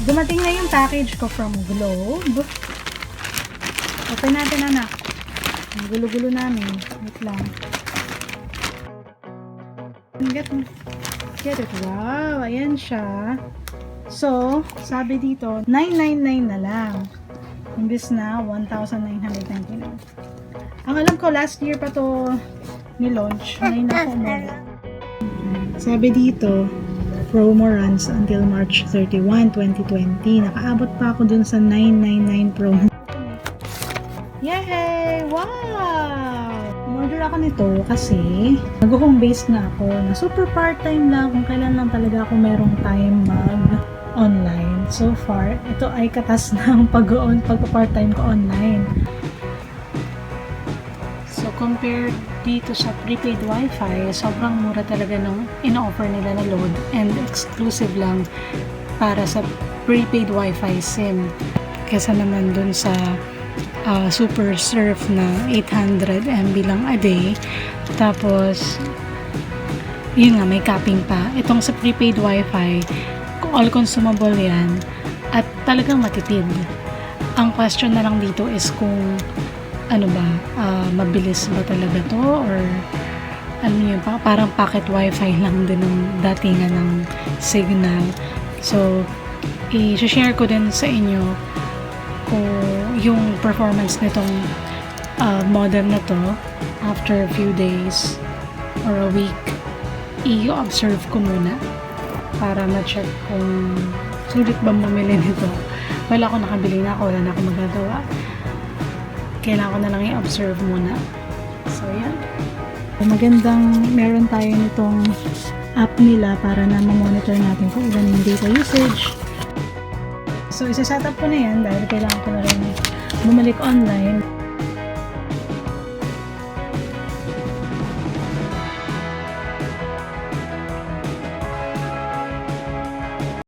dumating na yung package ko from Globe. Open natin, anak. Ang gulo-gulo namin. Wait lang. Get it. Wow, ayan siya. So, sabi dito, 999 na lang. Imbis na 1,999. Ang alam ko, last year pa to ni-launch. Ngayon ako mo. Sabi dito, promo runs until March 31, 2020. Nakaabot pa ako dun sa 999 promo. Yay! Wow! In-order ako nito kasi mag-home base na ako na super part-time lang kung kailan lang talaga ako merong time mag-online. So far, ito ay katas ng pag-part-time ko online. So, compared dito sa prepaid wifi, sobrang mura talaga nung in-offer nila na load and exclusive lang para sa prepaid wifi SIM. Kesa naman dun sa super surf na 800 MB lang a day. Tapos, yun nga, may capping pa. Itong sa prepaid wifi, all consumable yan at talagang matipid. Ang question na lang dito is kung ano ba, mabilis ba talaga to or ano yun, parang pocket wifi lang din ng datingan ng signal. So, i-share ko din sa inyo kung yung performance nitong modem na to after a few days or a week. I-observe ko muna para ma-check kung sulit ba bumili nito. Wala ako nakabili na ako, wala na ako magagawa. Kailangan ko na lang i-observe muna. So, yan. Magandang meron tayo nitong app nila para na ma-monitor natin kung ilan yung data usage. So, isa-setup ko na yan dahil kailangan ko na rin bumalik online.